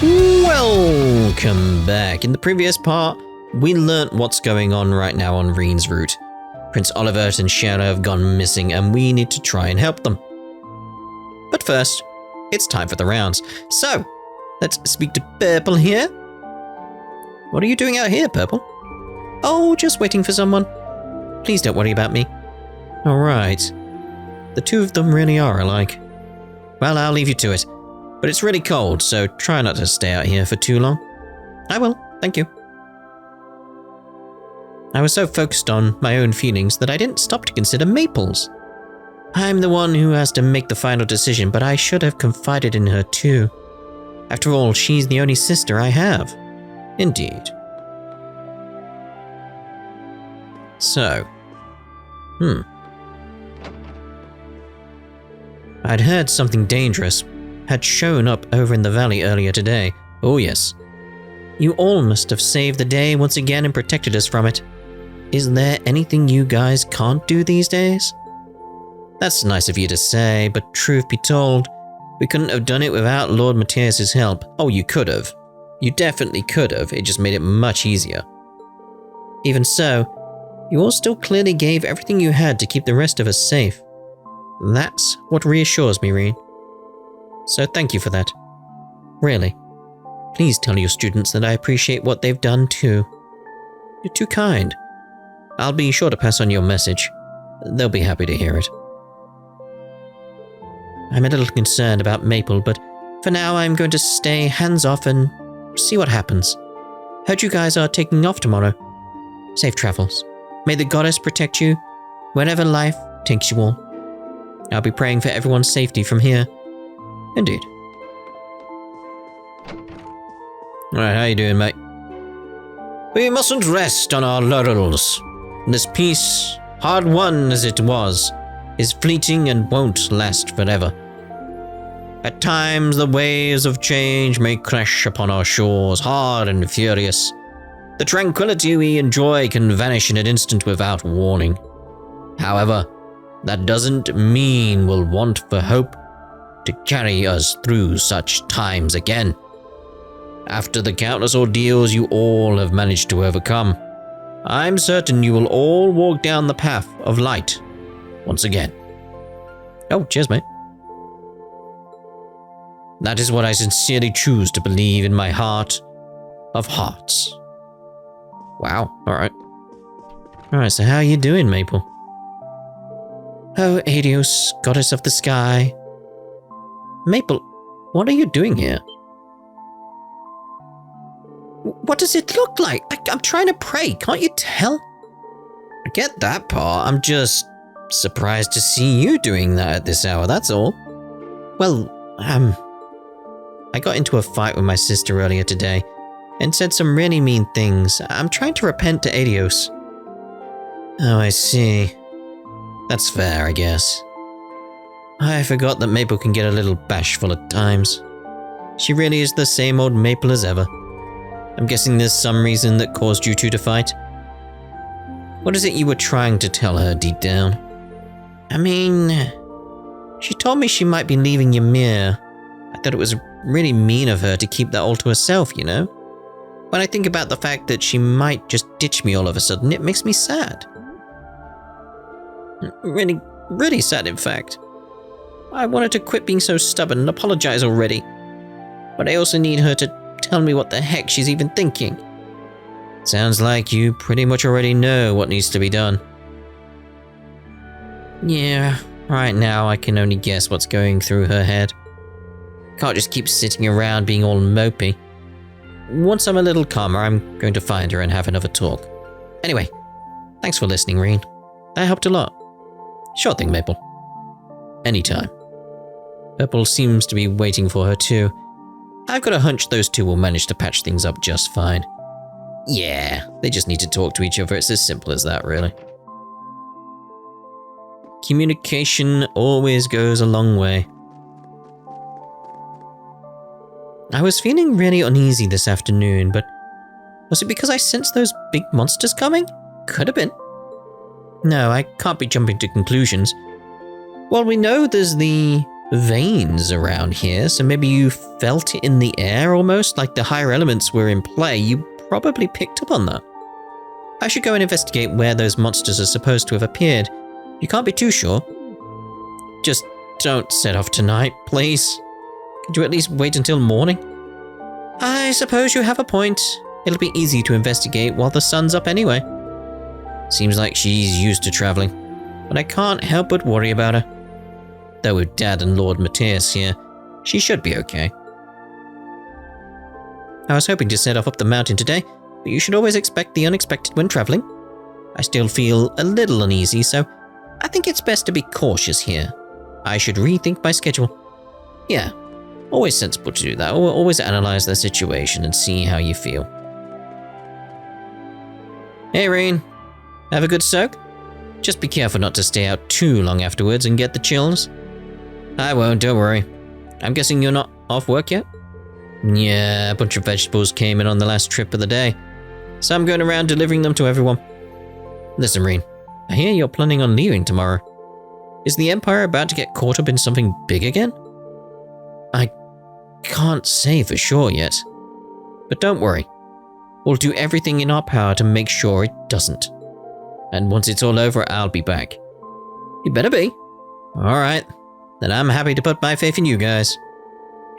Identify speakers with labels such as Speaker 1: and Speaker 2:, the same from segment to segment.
Speaker 1: Welcome back. In the previous part, we learnt what's going on right now on Reen's route. Prince Olivert and Shadow have gone missing and we need to try and help them. But first, it's time for the rounds. So, let's speak to Purple here. What are you doing out here, Purple? Oh, just waiting for someone. Please don't worry about me. Alright. The two of them really are alike. Well, I'll leave you to it. But it's really cold, so try not to stay out here for too long. I will, thank you. I was so focused on my own feelings that I didn't stop to consider Maple's. I'm the one who has to make the final decision, but I should have confided in her too. After all, she's the only sister I have. Indeed. So. I'd heard something dangerous had shown up over in the valley earlier today. Oh yes. You all must have saved the day once again and protected us from it. Is there anything you guys can't do these days? That's nice of you to say, but truth be told, we couldn't have done it without Lord Matthias's help. Oh, you could have. You definitely could have, it just made it much easier. Even so, you all still clearly gave everything you had to keep the rest of us safe. That's what reassures me, Reen. So thank you for that. Really. Please tell your students that I appreciate what they've done too. You're too kind. I'll be sure to pass on your message. They'll be happy to hear it. I'm a little concerned about Maple, but for now I'm going to stay hands off and see what happens. Heard you guys are taking off tomorrow. Safe travels. May the goddess protect you wherever life takes you all. I'll be praying for everyone's safety from here. Indeed. Alright, how you doing, mate? We mustn't rest on our laurels. This peace, hard won as it was, is fleeting and won't last forever. At times, the waves of change may crash upon our shores, hard and furious. The tranquility we enjoy can vanish in an instant without warning. However, that doesn't mean we'll want for hope to carry us through such times again. After the countless ordeals you all have managed to overcome, I'm certain you will all walk down the path of light once again. Oh, cheers, mate. That is what I sincerely choose to believe in my heart of hearts. Wow, alright. Alright, so how are you doing, Maple? Oh, Adios, goddess of the sky. Maple, what are you doing here? What does it look like? I'm trying to pray, can't you tell? I get that part, I'm just surprised to see you doing that at this hour, that's all. Well, I got into a fight with my sister earlier today and said some really mean things. I'm trying to repent to Adios. Oh, I see. That's fair, I guess. I forgot that Maple can get a little bashful at times. She really is the same old Maple as ever. I'm guessing there's some reason that caused you two to fight. What is it you were trying to tell her deep down? I mean, she told me she might be leaving Ymir. I thought it was really mean of her to keep that all to herself, you know? When I think about the fact that she might just ditch me all of a sudden, it makes me sad. Really, really sad, in fact. I wanted to quit being so stubborn and apologize already. But I also need her to tell me what the heck she's even thinking. Sounds like you pretty much already know what needs to be done. Yeah, right now I can only guess what's going through her head. Can't just keep sitting around being all mopey. Once I'm a little calmer, I'm going to find her and have another talk. Anyway, thanks for listening, Reen. That helped a lot. Sure thing, Maple. Anytime. Purple seems to be waiting for her too. I've got a hunch those two will manage to patch things up just fine. Yeah, they just need to talk to each other. It's as simple as that, really. Communication always goes a long way. I was feeling really uneasy this afternoon, but was it because I sensed those big monsters coming? Could have been. No, I can't be jumping to conclusions. Well, we know there's the veins around here, so maybe you felt it in the air almost, like the higher elements were in play. You probably picked up on that. I should go and investigate where those monsters are supposed to have appeared. You can't be too sure. Just don't set off tonight, please. Could you at least wait until morning? I suppose you have a point. It'll be easy to investigate while the sun's up anyway. Seems like she's used to traveling, but I can't help but worry about her. Though with Dad and Lord Matthias here, she should be okay. I was hoping to set off up the mountain today, but you should always expect the unexpected when traveling. I still feel a little uneasy, so I think it's best to be cautious here. I should rethink my schedule. Yeah, always sensible to do that. Always analyze the situation and see how you feel. Hey, Rain. Have a good soak? Just be careful not to stay out too long afterwards and get the chills. I won't, don't worry. I'm guessing you're not off work yet? Yeah, a bunch of vegetables came in on the last trip of the day, so I'm going around delivering them to everyone. Listen, Reen, I hear you're planning on leaving tomorrow. Is the Empire about to get caught up in something big again? I can't say for sure yet, but don't worry. We'll do everything in our power to make sure it doesn't. And once it's all over, I'll be back. You better be. Alright, then I'm happy to put my faith in you guys.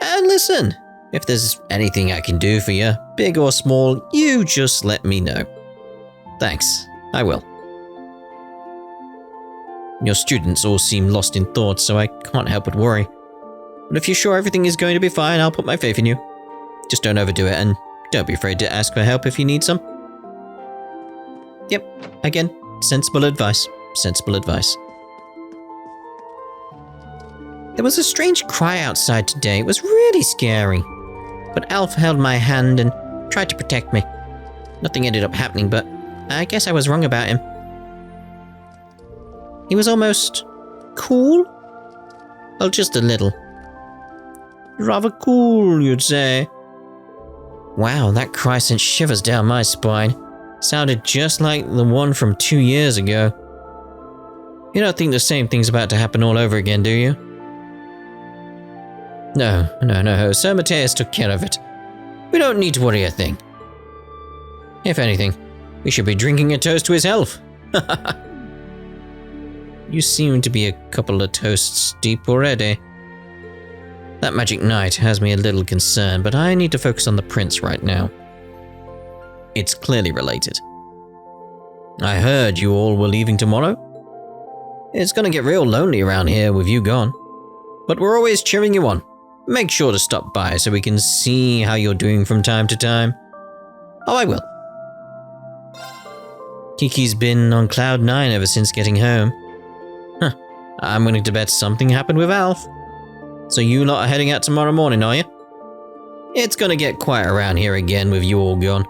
Speaker 1: And listen, if there's anything I can do for you, big or small, you just let me know. Thanks, I will. Your students all seem lost in thought, so I can't help but worry. But if you're sure everything is going to be fine, I'll put my faith in you. Just don't overdo it, and don't be afraid to ask for help if you need some. Yep, again, sensible advice. Sensible advice. There was a strange cry outside today. It was really scary. But Alf held my hand and tried to protect me. Nothing ended up happening, but I guess I was wrong about him. He was almost cool? Well, just a little. Rather cool, you'd say. Wow, that cry sent shivers down my spine. Sounded just like the one from 2 years ago. You don't think the same thing's about to happen all over again, do you? No. Sir Matthias took care of it. We don't need to worry a thing. If anything, we should be drinking a toast to his health. You seem to be a couple of toasts deep already. That magic night has me a little concerned, but I need to focus on the prince right now. It's clearly related. I heard you all were leaving tomorrow. It's gonna get real lonely around here with you gone. But we're always cheering you on. Make sure to stop by so we can see how you're doing from time to time. Oh, I will. Kiki's been on cloud 9 ever since getting home. Huh. I'm willing to bet something happened with Alf. So you lot are heading out tomorrow morning, are you? It's gonna get quiet around here again with you all gone.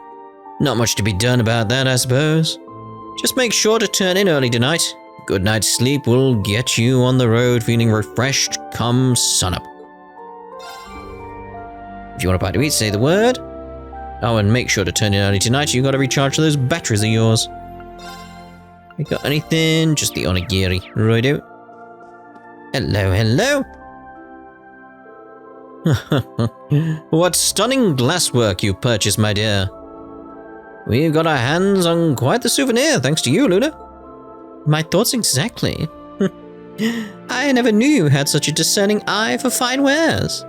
Speaker 1: Not much to be done about that, I suppose. Just make sure to turn in early tonight. Good night's sleep will get you on the road feeling refreshed come sunup. If you want a bite to eat, say the word. Oh, and make sure to turn in early tonight. You gotta recharge those batteries of yours. You got anything? Just the onigiri. Righto. Hello. What stunning glasswork you purchased, my dear. We've got our hands on quite the souvenir, thanks to you, Luna. My thoughts exactly. I never knew you had such a discerning eye for fine wares.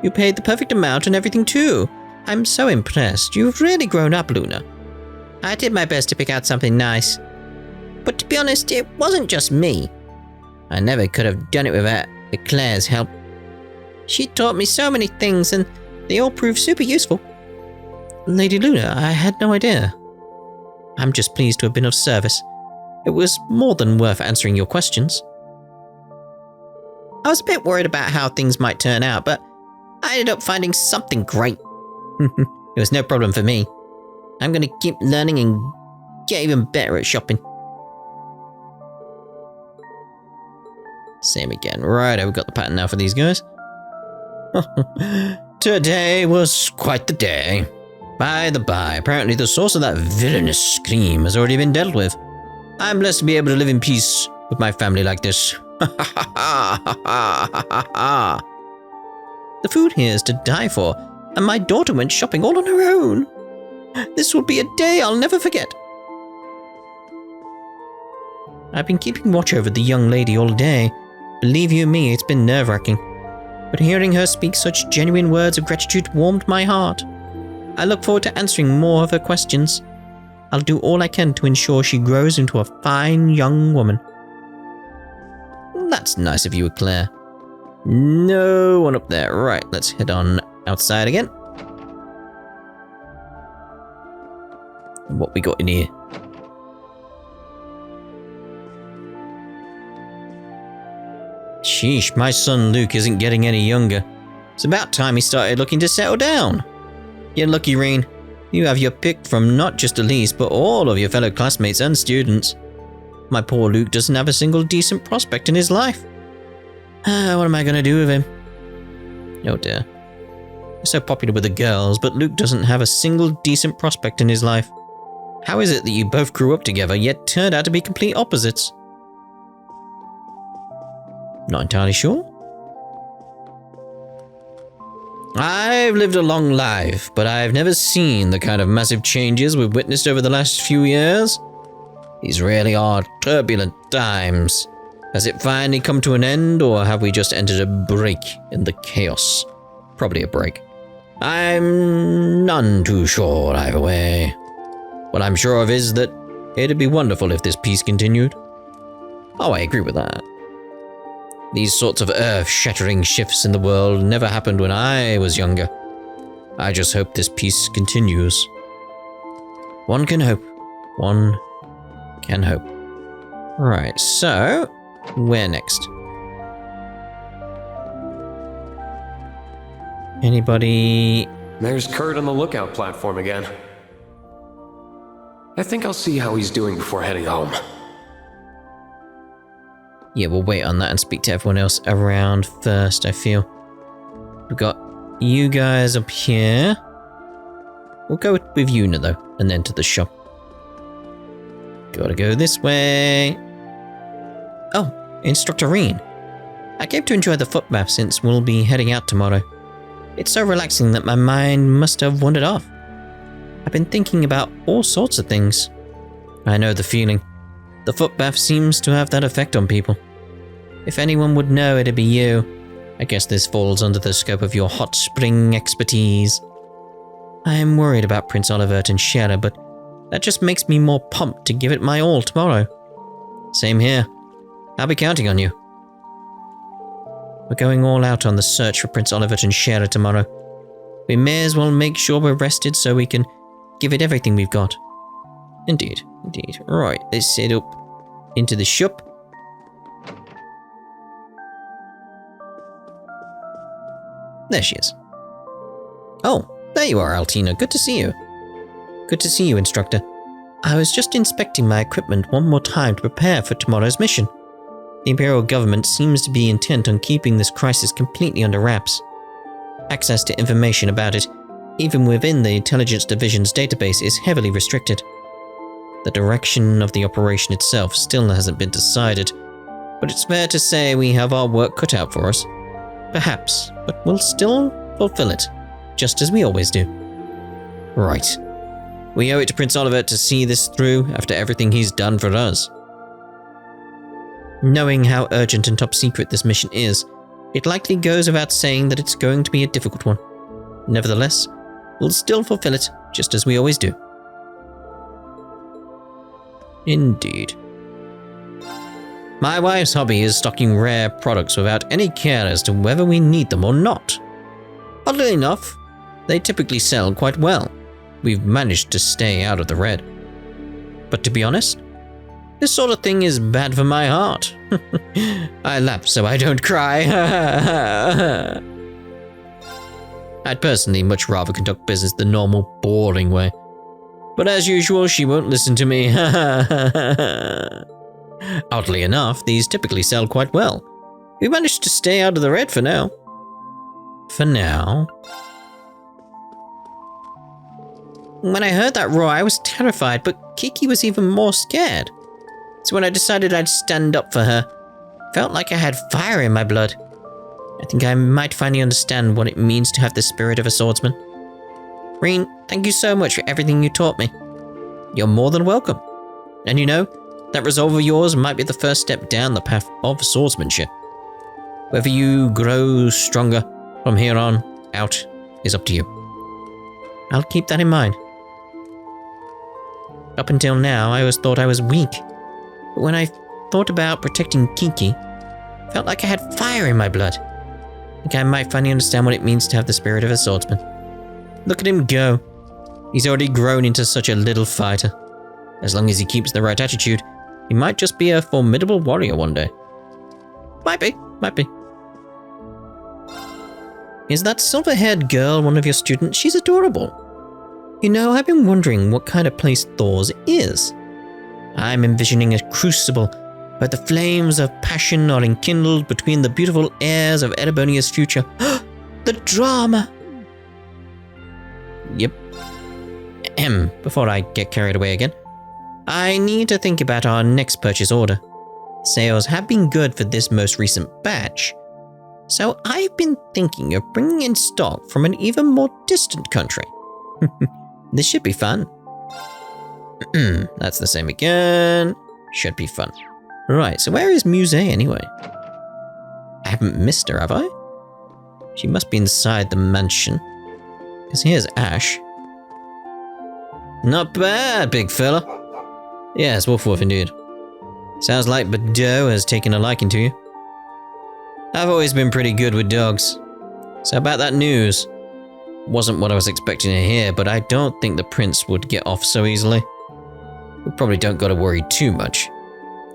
Speaker 1: You paid the perfect amount and everything too. I'm so impressed. You've really grown up, Luna. I did my best to pick out something nice. But to be honest, it wasn't just me. I never could have done it without Claire's help. She taught me so many things and they all proved super useful. Lady Luna, I had no idea. I'm just pleased to have been of service. It was more than worth answering your questions. I was a bit worried about how things might turn out, but I ended up finding something great. It was no problem for me. I'm going to keep learning and get even better at shopping. Same again. Right, I've got the pattern now for these guys. Today was quite the day. By the by, apparently the source of that villainous scream has already been dealt with. I'm blessed to be able to live in peace with my family like this. The food here is to die for, and my daughter went shopping all on her own. This will be a day I'll never forget. I've been keeping watch over the young lady all day. Believe you me, it's been nerve-wracking. But hearing her speak such genuine words of gratitude warmed my heart. I look forward to answering more of her questions. I'll do all I can to ensure she grows into a fine young woman. That's nice of you, Claire. No one up there. Right, let's head on outside again. What we got in here? Sheesh, my son Luke isn't getting any younger. It's about time he started looking to settle down. You're lucky, Reen. You have your pick from not just Elise, but all of your fellow classmates and students. My poor Luke doesn't have a single decent prospect in his life. What am I going to do with him? Oh dear. You're so popular with the girls, but Luke doesn't have a single decent prospect in his life. How is it that you both grew up together, yet turned out to be complete opposites? Not entirely sure. I've lived a long life, but I've never seen the kind of massive changes we've witnessed over the last few years. These really are turbulent times. Has it finally come to an end, or have we just entered a break in the chaos? Probably a break. I'm none too sure either way. What I'm sure of is that it'd be wonderful if this peace continued. Oh, I agree with that. These sorts of earth-shattering shifts in the world never happened when I was younger. I just hope this peace continues. One can hope. One can hope. Right, so, where next? Anybody?
Speaker 2: There's Kurt on the lookout platform again. I think I'll see how he's doing before heading home.
Speaker 1: Yeah, we'll wait on that and speak to everyone else around first, I feel. We've got you guys up here. We'll go with Yuna, though, and then to the shop. Gotta go this way. Oh, Instructor Reen. I came to enjoy the footbath since we'll be heading out tomorrow. It's so relaxing that my mind must have wandered off. I've been thinking about all sorts of things. I know the feeling. The footbath seems to have that effect on people. If anyone would know, it'd be you. I guess this falls under the scope of your hot spring expertise. I am worried about Prince Olivert and Shera, but that just makes me more pumped to give it my all tomorrow. Same here. I'll be counting on you. We're going all out on the search for Prince Olivert and Shera tomorrow. We may as well make sure we're rested so we can give it everything we've got. Indeed, indeed. Right, let's head up into the shop. There she is. Oh, there you are, Altina. Good to see you. Good to see you, Instructor. I was just inspecting my equipment one more time to prepare for tomorrow's mission. The Imperial government seems to be intent on keeping this crisis completely under wraps. Access to information about it, even within the Intelligence Division's database, is heavily restricted. The direction of the operation itself still hasn't been decided, but it's fair to say we have our work cut out for us. Perhaps, but we'll still fulfill it, just as we always do. Right. We owe it to Prince Olivert to see this through after everything he's done for us. Knowing how urgent and top secret this mission is, it likely goes without saying that it's going to be a difficult one. Nevertheless, we'll still fulfill it, just as we always do. Indeed. My wife's hobby is stocking rare products without any care as to whether we need them or not. Oddly enough, they typically sell quite well. We've managed to stay out of the red. But to be honest, this sort of thing is bad for my heart. I laugh so I don't cry. I'd personally much rather conduct business the normal, boring way. But as usual, she won't listen to me. Oddly enough, these typically sell quite well. We managed to stay out of the red for now. For now. When I heard that roar, I was terrified, but Kiki was even more scared. So when I decided I'd stand up for her, Felt like I had fire in my blood. I think I might finally understand what it means to have the spirit of a swordsman. Reen, thank you so much for everything you taught me. You're more than welcome. And you know, that resolve of yours might be the first step down the path of swordsmanship. Whether you grow stronger from here on out is up to you. I'll keep that in mind. Up until now, I always thought I was weak. But when I thought about protecting Kiki, I felt like I had fire in my blood. I think I might finally understand what it means to have the spirit of a swordsman. Look at him go. He's already grown into such a little fighter. As long as he keeps the right attitude, he might just be a formidable warrior one day. Might be. Is that silver-haired girl one of your students? She's adorable. You know, I've been wondering what kind of place Thor's is. I'm envisioning a crucible where the flames of passion are enkindled between the beautiful heirs of Erebonia's future. The drama! Yep. Before I get carried away again, I need to think about our next purchase order. Sales have been good for this most recent batch, so I've been thinking of bringing in stock from an even more distant country. This should be fun. That's the same again. Should be fun. Right, so where is Musse anyway? I haven't missed her, have I? She must be inside the mansion. Because here's Ash. Not bad, big fella. Yes, woof woof indeed. Sounds like Bordeaux has taken a liking to you. I've always been pretty good with dogs. So about that news. Wasn't what I was expecting to hear, but I don't think the prince would get off so easily. We probably don't gotta worry too much.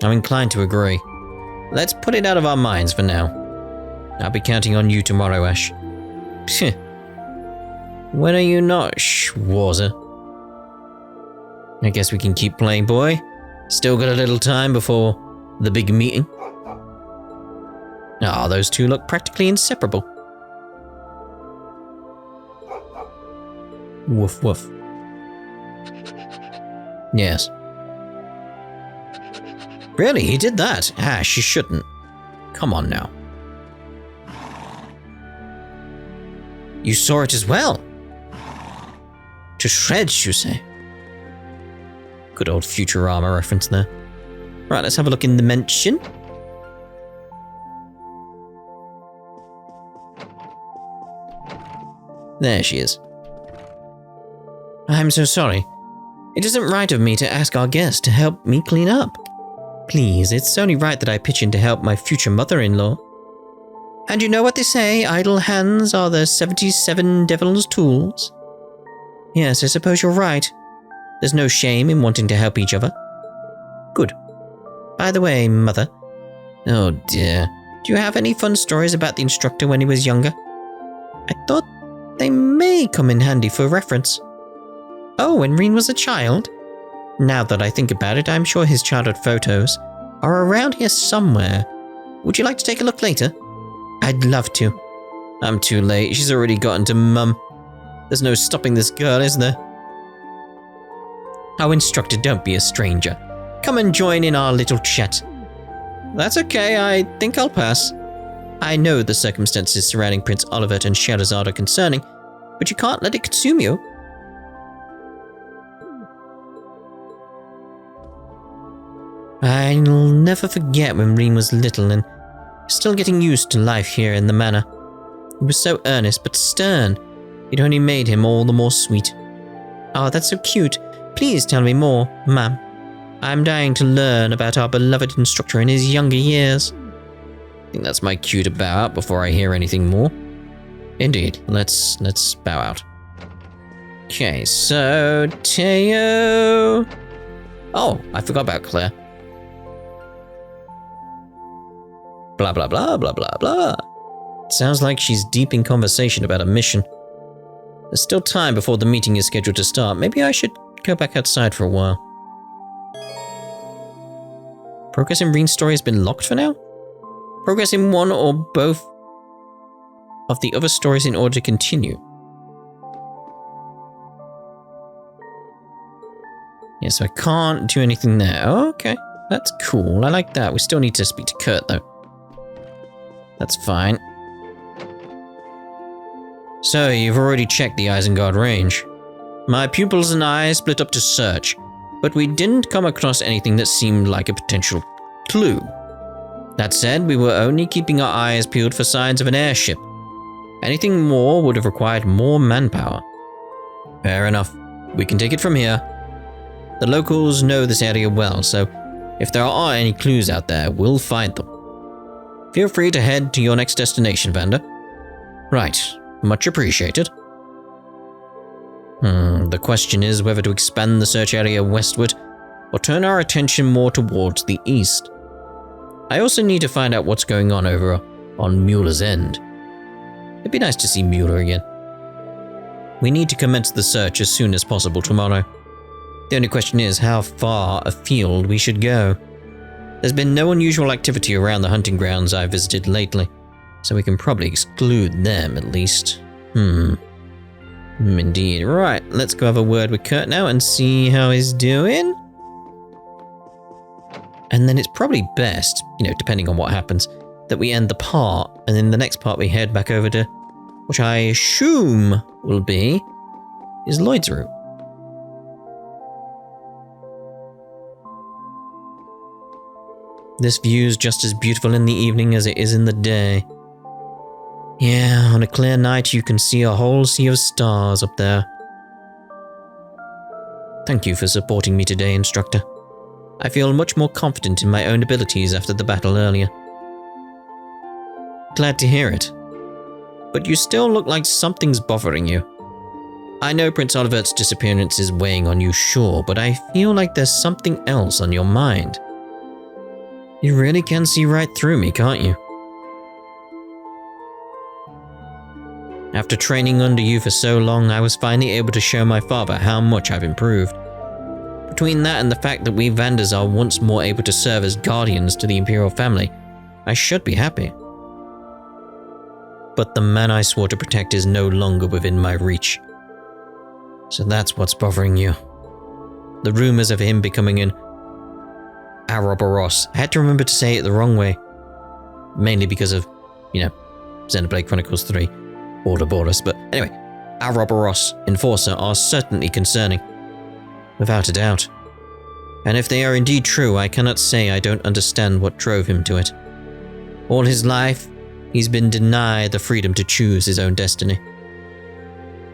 Speaker 1: I'm inclined to agree. Let's put it out of our minds for now. I'll be counting on you tomorrow, Ash. Phew. When are you not, Schwarzer? I guess we can keep playing, boy. Still got a little time before the big meeting. Ah, those two look practically inseparable. Woof woof. Yes. Really, he did that? Ash, you shouldn't. Come on now. You saw it as well. To shreds, you say? Good old Futurama reference there. Right, let's have a look in the mansion. There she is. I'm so sorry. It isn't right of me to ask our guest to help me clean up. Please, it's only right that I pitch in to help my future mother-in-law. And you know what they say, idle hands are the 77 devil's tools? Yes, I suppose you're right. There's no shame in wanting to help each other. Good. By the way, Mother. Oh dear. Do you have any fun stories about the instructor when he was younger? I thought they may come in handy for reference. Oh, when Reen was a child? Now that I think about it, I'm sure his childhood photos are around here somewhere. Would you like to take a look later? I'd love to. I'm too late. She's already gotten to Mum. There's no stopping this girl, is there? Oh, instructor, don't be a stranger. Come and join in our little chat. That's okay, I think I'll pass. I know the circumstances surrounding Prince Olivert and Scheherazade are concerning, but you can't let it consume you. I'll never forget when Reen was little and still getting used to life here in the manor. He was so earnest but stern. It only made him all the more sweet. Oh, that's so cute. Please tell me more, ma'am. I'm dying to learn about our beloved instructor in his younger years. I think that's my cue to bow out before I hear anything more. Indeed, let's bow out. Okay, so Teo. Oh, I forgot about Claire. Blah blah blah blah blah blah. Sounds like she's deep in conversation about a mission. There's still time before the meeting is scheduled to start. Maybe I should go back outside for a while. Progress in Reen's story has been locked for now? Progress in one or both of the other stories in order to continue. Yeah, so I can't do anything there. Oh, okay, that's cool. I like that. We still need to speak to Kurt, though. That's fine. So, you've already checked the Isengard range. My pupils and I split up to search, but we didn't come across anything that seemed like a potential clue. That said, we were only keeping our eyes peeled for signs of an airship. Anything more would have required more manpower. Fair enough. We can take it from here. The locals know this area well, so if there are any clues out there, we'll find them. Feel free to head to your next destination, Vander. Right. Much appreciated. The question is whether to expand the search area westward or turn our attention more towards the east. I also need to find out what's going on over on Mueller's End. It'd be nice to see Mueller again. We need to commence the search as soon as possible tomorrow. The only question is how far afield we should go. There's been no unusual activity around the hunting grounds I've visited lately, so we can probably exclude them at least. Indeed. Right, let's go have a word with Kurt now and see how he's doing. And then it's probably best, depending on what happens, that we end the part, and in the next part we head back over to, which I assume will be, is Lloyd's route. This view's just as beautiful in the evening as it is in the day. Yeah, on a clear night you can see a whole sea of stars up there. Thank you for supporting me today, instructor. I feel much more confident in my own abilities after the battle earlier. Glad to hear it. But you still look like something's bothering you. I know Prince Olivert's disappearance is weighing on you, sure, but I feel like there's something else on your mind. You really can see right through me, can't you? After training under you for so long, I was finally able to show my father how much I've improved. Between that and the fact that we Vanders are once more able to serve as guardians to the Imperial family, I should be happy. But the man I swore to protect is no longer within my reach. So that's what's bothering you. The rumors of him becoming an Ouroboros. I had to remember to say it the wrong way. Mainly because of, Xenoblade Chronicles 3, Ouroboros. But anyway, Ouroboros Enforcer are certainly concerning. Without a doubt. And if they are indeed true, I cannot say I don't understand what drove him to it. All his life, he's been denied the freedom to choose his own destiny.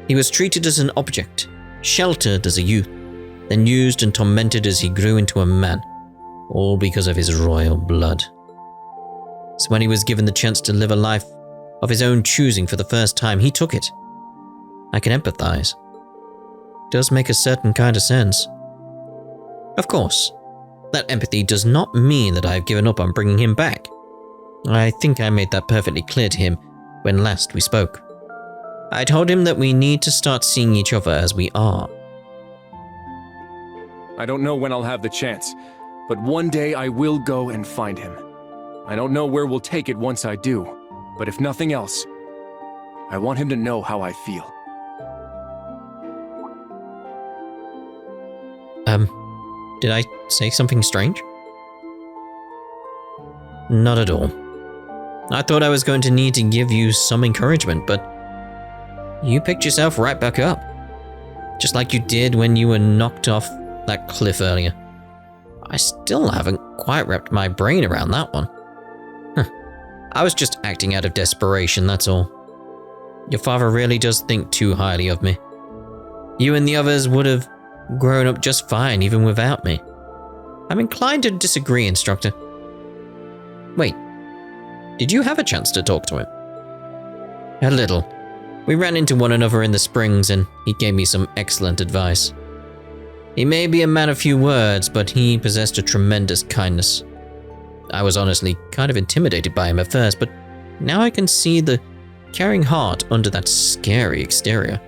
Speaker 1: He was treated as an object, sheltered as a youth, then used and tormented as he grew into a man, all because of his royal blood. So when he was given the chance to live a life of his own choosing for the first time, he took it. I can empathize. It does make a certain kind of sense. Of course, that empathy does not mean that I have given up on bringing him back. I think I made that perfectly clear to him when last we spoke. I told him that we need to start seeing each other as we are.
Speaker 3: I don't know when I'll have the chance, but one day I will go and find him. I don't know where we'll take it once I do, but if nothing else, I want him to know how I feel.
Speaker 1: Did I say something strange? Not at all. I thought I was going to need to give you some encouragement, but you picked yourself right back up. Just like you did when you were knocked off that cliff earlier. I still haven't quite wrapped my brain around that one. I was just acting out of desperation, that's all. Your father really does think too highly of me. You and the others would have grown up just fine even without me. I'm inclined to disagree, instructor. Wait, did you have a chance to talk to him? A little. We ran into one another in the springs and he gave me some excellent advice. He may be a man of few words, but he possessed a tremendous kindness. I was honestly kind of intimidated by him at first, but now I can see the caring heart under that scary exterior.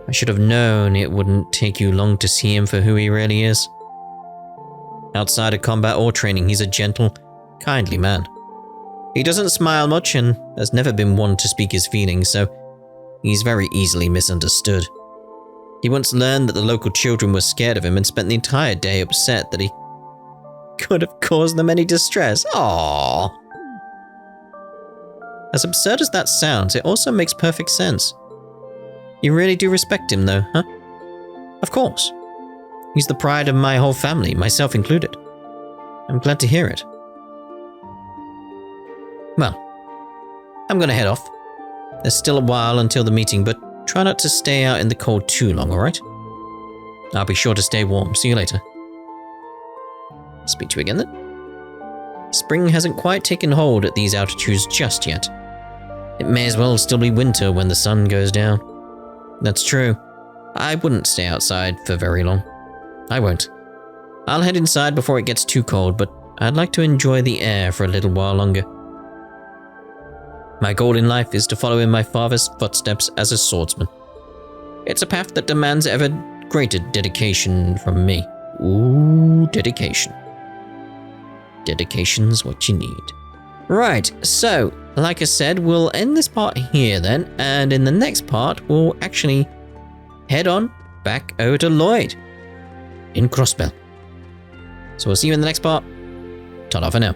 Speaker 1: I should have known it wouldn't take you long to see him for who he really is. Outside of combat or training, he's a gentle, kindly man. He doesn't smile much and has never been one to speak his feelings, so he's very easily misunderstood. He once learned that the local children were scared of him and spent the entire day upset that he could have caused them any distress. Aww. As absurd as that sounds, it also makes perfect sense. You really do respect him, though, huh? Of course. He's the pride of my whole family, myself included. I'm glad to hear it. Well, I'm gonna head off. There's still a while until the meeting, but try not to stay out in the cold too long, alright? I'll be sure to stay warm. See you later. Speak to you again then. Spring hasn't quite taken hold at these altitudes just yet. It may as well still be winter when the sun goes down. That's true. I wouldn't stay outside for very long. I won't. I'll head inside before it gets too cold, but I'd like to enjoy the air for a little while longer. My goal in life is to follow in my father's footsteps as a swordsman. It's a path that demands ever greater dedication from me. Ooh, dedication. Dedication's what you need. Right, so, like I said, we'll end this part here then, and in the next part, we'll actually head on back over to Lloyd in Crossbell. So we'll see you in the next part. Ta-da for now.